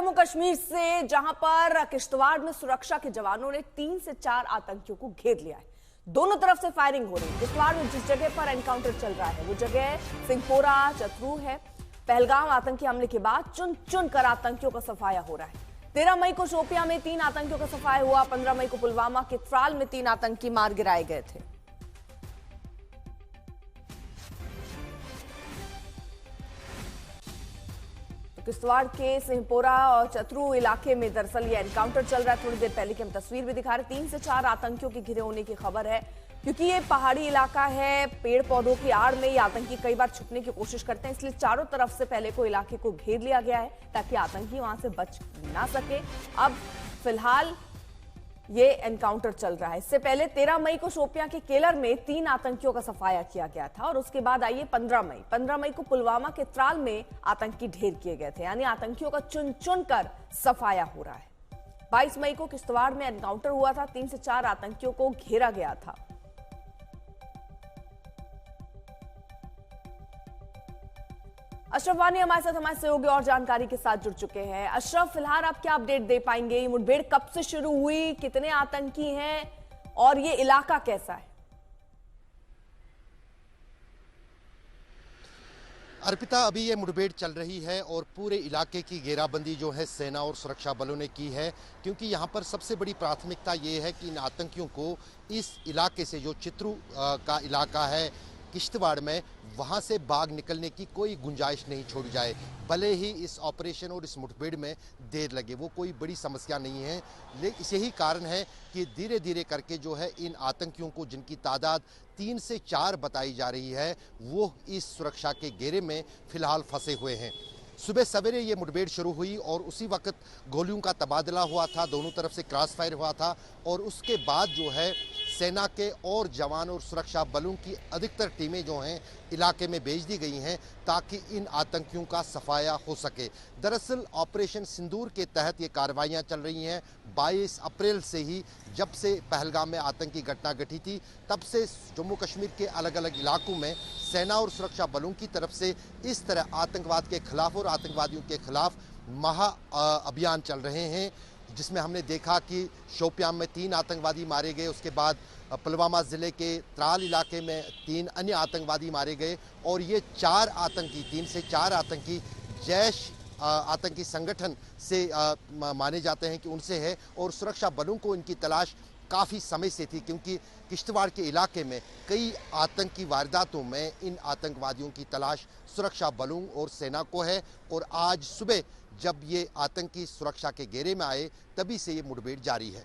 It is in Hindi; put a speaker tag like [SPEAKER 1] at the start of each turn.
[SPEAKER 1] जम्मू कश्मीर से, जहां पर किश्तवाड़ में सुरक्षा के जवानों ने 3 से 4 आतंकियों को घेर लिया है। दोनों तरफ से फायरिंग हो रही है। किश्तवाड़ में जिस जगह पर एनकाउंटर चल रहा है वो जगह सिंहपोरा चतरू है। पहलगाम आतंकी हमले के बाद चुन चुन कर आतंकियों का सफाया हो रहा है। 13 मई को शोपियां में 3 आतंकियों का सफाया हुआ। 15 मई को पुलवामा के त्राल में 3 आतंकी मार गिराए गए थे। किश्तवाड़ के सिंहपोरा और चतरू इलाके में दरअसल ये एनकाउंटर चल रहा है। थोड़ी देर पहले की हम तस्वीर भी दिखा रहे। 3 से 4 आतंकियों के घिरे होने की खबर है, क्योंकि ये पहाड़ी इलाका है। पेड़ पौधों की आड़ में ये आतंकी कई बार छुपने की कोशिश करते हैं, इसलिए चारों तरफ से पहले को इलाके को घेर लिया गया है ताकि आतंकी वहां से बच ना सके। अब फिलहाल ये एनकाउंटर चल रहा है। इससे पहले 13 मई को शोपियां के केलर में 3 आतंकियों का सफाया किया गया था और उसके बाद आइए 15 मई को पुलवामा के त्राल में आतंकी ढेर किए गए थे। यानी आतंकियों का चुन चुन कर सफाया हो रहा है। 22 मई को किश्तवाड़ में एनकाउंटर हुआ था। 3 से 4 आतंकियों को घेरा गया था। अशरफ वानी हमारे साथ हमारे सहयोगी और जानकारी के साथ जुड़ चुके हैं। अशरफ, फिलहाल आप क्या अपडेट दे पाएंगे? ये मुठभेड़ कब से शुरू हुई, कितने आतंकी हैं और ये इलाका कैसा है?
[SPEAKER 2] अर्पिता, अभी ये मुठभेड़ चल रही है और पूरे इलाके की घेराबंदी जो है सेना और सुरक्षा बलों ने की है, क्योंकि यहाँ पर सबसे बड़ी प्राथमिकता ये है कि इन आतंकियों को इस इलाके से, जो चित्रू का इलाका है किश्तवाड़ में, वहाँ से भाग निकलने की कोई गुंजाइश नहीं छोड़ी जाए। भले ही इस ऑपरेशन और इस मुठभेड़ में देर लगे, वो कोई बड़ी समस्या नहीं है। लेकिन यही कारण है कि धीरे धीरे करके जो है इन आतंकियों को, जिनकी तादाद 3 से 4 बताई जा रही है, वो इस सुरक्षा के घेरे में फिलहाल फंसे हुए हैं। सुबह सवेरे ये मुठभेड़ शुरू हुई और उसी वक्त गोलियों का तबादला हुआ था, दोनों तरफ से क्रॉस फायर हुआ था और उसके बाद जो है सेना के और जवान और सुरक्षा बलों की अधिकतर टीमें जो हैं इलाके में भेज दी गई हैं ताकि इन आतंकियों का सफाया हो सके। दरअसल ऑपरेशन सिंदूर के तहत ये कार्रवाइयाँ चल रही हैं। 22 अप्रैल से ही, जब से पहलगाम में आतंकी घटना घटी थी, तब से जम्मू कश्मीर के अलग अलग इलाकों में सेना और सुरक्षा बलों की तरफ से इस तरह आतंकवाद के खिलाफ और आतंकवादियों के खिलाफ महा अभियान चल रहे हैं, जिसमें हमने देखा कि शोपियां में 3 आतंकवादी मारे गए। उसके बाद पुलवामा ज़िले के त्राल इलाके में 3 अन्य आतंकवादी मारे गए और ये 4 आतंकी, 3 से 4 आतंकी जैश आतंकी संगठन से माने जाते हैं कि उनसे है और सुरक्षा बलों को इनकी तलाश काफ़ी समय से थी, क्योंकि किश्तवाड़ के इलाके में कई आतंकी वारदातों में इन आतंकवादियों की तलाश सुरक्षा बलों और सेना को है। और आज सुबह जब ये आतंकी सुरक्षा के घेरे में आए, तभी से ये मुठभेड़ जारी है।